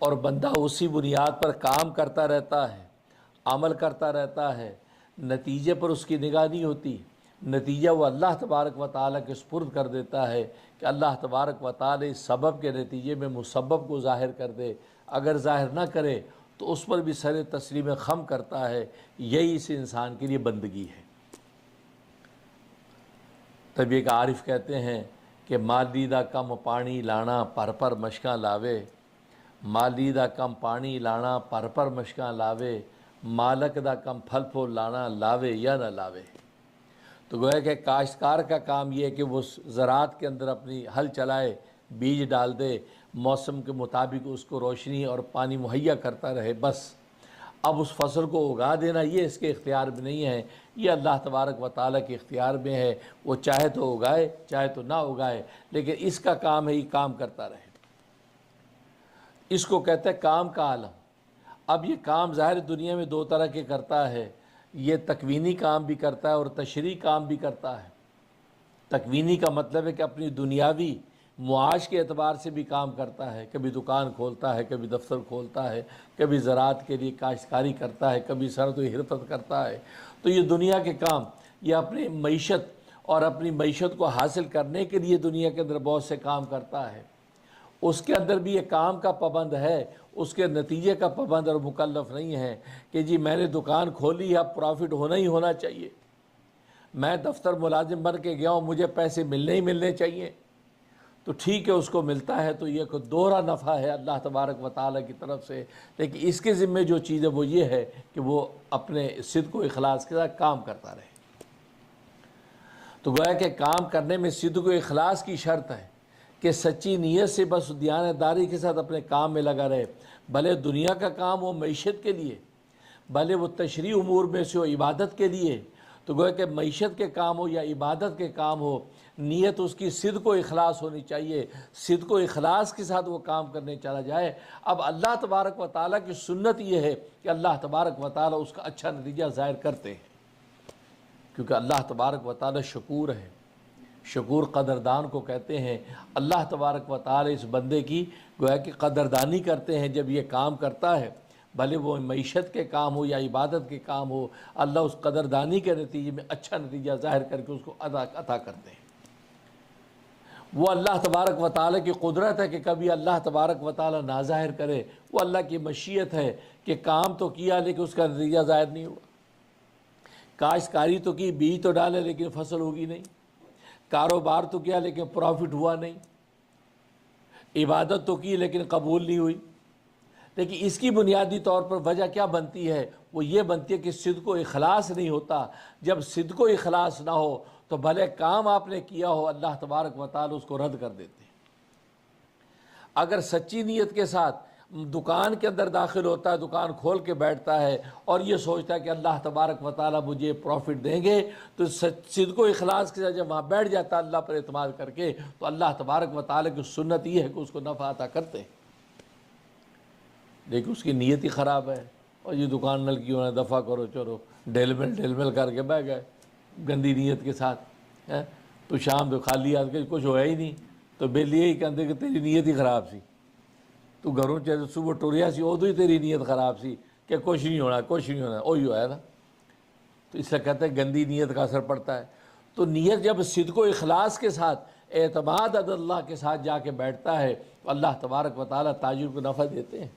اور بندہ اسی بنیاد پر کام کرتا رہتا ہے، عمل کرتا رہتا ہے، نتیجے پر اس کی نگاہ نہیں ہوتی، نتیجہ وہ اللہ تبارک و تعالیٰ کے سپرد کر دیتا ہے کہ اللہ تبارک و تعالیٰ اس سبب کے نتیجے میں مسبب کو ظاہر کر دے، اگر ظاہر نہ کرے تو اس پر بھی سر تسلیم خم کرتا ہے۔ یہی اس انسان کے لیے بندگی ہے۔ تب ایک عارف کہتے ہیں کہ مالیدہ کم پانی لانا پر پر مشکاں لاوے، مالیدہ کم پانی لانا پر پر مشکاں لاوے، مالک دا کم پھل پھول لانا لاوے یا نہ لاوے۔ تو گویا کہ کاشتکار کا کام یہ ہے کہ وہ زراعت کے اندر اپنی ہل چلائے، بیج ڈال دے، موسم کے مطابق اس کو روشنی اور پانی مہیا کرتا رہے، بس۔ اب اس فصل کو اگا دینا یہ اس کے اختیار میں نہیں ہے، یہ اللہ تبارک و تعالیٰ کے اختیار میں ہے۔ وہ چاہے تو اگائے، چاہے تو نہ اگائے، لیکن اس کا کام ہے یہ کام کرتا رہے۔ اس کو کہتے ہیں کام کا عالم۔ اب یہ کام ظاہر دنیا میں دو طرح کے کرتا ہے، یہ تکوینی کام بھی کرتا ہے اور تشریعی کام بھی کرتا ہے۔ تکوینی کا مطلب ہے کہ اپنی دنیاوی معاش کے اعتبار سے بھی کام کرتا ہے، کبھی دکان کھولتا ہے، کبھی دفتر کھولتا ہے، کبھی زراعت کے لیے کاشتکاری کرتا ہے، کبھی صنعت و حرفت کرتا ہے۔ تو یہ دنیا کے کام، یہ اپنی معیشت اور اپنی معیشت کو حاصل کرنے کے لیے دنیا کے اندر بہت سے کام کرتا ہے۔ اس کے اندر بھی یہ کام کا پابند ہے، اس کے نتیجے کا پابند اور مکلف نہیں ہے کہ جی میں نے دکان کھولی ہے، اب پرافٹ ہونا ہی ہونا چاہیے، میں دفتر ملازم بن کے گیا ہوں، مجھے پیسے ملنے ہی ملنے چاہیے۔ تو ٹھیک ہے، اس کو ملتا ہے تو یہ کوئی دوہرا نفع ہے اللہ تبارک و تعالیٰ کی طرف سے، لیکن اس کے ذمہ جو چیز ہے وہ یہ ہے کہ وہ اپنے صدق و اخلاص کے ساتھ کام کرتا رہے۔ تو گویا کہ کام کرنے میں صدق و اخلاص کی شرط ہے کہ سچی نیت سے بس دیانتداری کے ساتھ اپنے کام میں لگا رہے، بھلے دنیا کا کام ہو معیشت کے لیے، بھلے وہ تشریعی امور میں سے ہو عبادت کے لیے۔ تو گویا کہ معیشت کے کام ہو یا عبادت کے کام ہو، نیت اس کی صدق و اخلاص ہونی چاہیے، صدق و اخلاص کے ساتھ وہ کام کرنے چلا جائے۔ اب اللہ تبارک و تعالیٰ کی سنت یہ ہے کہ اللہ تبارک و تعالیٰ اس کا اچھا نتیجہ ظاہر کرتے ہیں، کیونکہ اللہ تبارک و تعالیٰ شکور ہے۔ شکور قدردان کو کہتے ہیں۔ اللہ تبارک و تعالیٰ اس بندے کی گویا کہ قدردانی کرتے ہیں جب یہ کام کرتا ہے، بھلے وہ معیشت کے کام ہو یا عبادت کے کام ہو، اللہ اس قدردانی کے نتیجے میں اچھا نتیجہ ظاہر کر کے اس کو عطا کرتے ہیں۔ وہ اللہ تبارک و تعالیٰ کی قدرت ہے کہ کبھی اللہ تبارک و تعالیٰ نہ ظاہر کرے، وہ اللہ کی مشیت ہے کہ کام تو کیا لیکن اس کا نتیجہ ظاہر نہیں ہوا۔ کاشتکاری تو کی، بیج تو ڈالے لیکن فصل ہوگی نہیں، کاروبار تو کیا لیکن پرافٹ ہوا نہیں، عبادت تو کی لیکن قبول نہیں ہوئی۔ لیکن اس کی بنیادی طور پر وجہ کیا بنتی ہے؟ وہ یہ بنتی ہے کہ صدق و اخلاص نہیں ہوتا۔ جب صدق و اخلاص نہ ہو تو بھلے کام آپ نے کیا ہو، اللہ تبارک و تعالی اس کو رد کر دیتے ہیں۔ اگر سچی نیت کے ساتھ دکان کے اندر داخل ہوتا ہے، دکان کھول کے بیٹھتا ہے اور یہ سوچتا ہے کہ اللہ تبارک و تعالیٰ مجھے پروفٹ دیں گے، تو صدق و اخلاص کے ساتھ جب وہاں بیٹھ جاتا ہے اللہ پر اعتماد کر کے، تو اللہ تبارک و تعالیٰ کی سنت یہ ہے کہ اس کو نفع عطا کرتے ہیں۔ لیکن اس کی نیت ہی خراب ہے، اور یہ دکان نل کی ہونا دفع کرو، چلو ڈیل مل کر کے بیٹھ گئے گندی نیت کے ساتھ۔ تو شام تو خالی آ کے کچھ ہوا ہی نہیں، تو بل یہی کہتے کہ تیری نیت ہی خراب سی، تو گھروں چاہے صبح ٹوریا سی ادو ہی تیری نیت خراب سی کہ کچھ نہیں ہونا، کچھ نہیں ہونا، وہی ہوا تھا۔ تو اس سے کہتے ہیں گندی نیت کا اثر پڑتا ہے۔ تو نیت جب صدق و اخلاص کے ساتھ اعتماد اللہ کے ساتھ جا کے بیٹھتا ہے تو اللہ تبارک و تعالیٰ تاجر کو نفع دیتے ہیں۔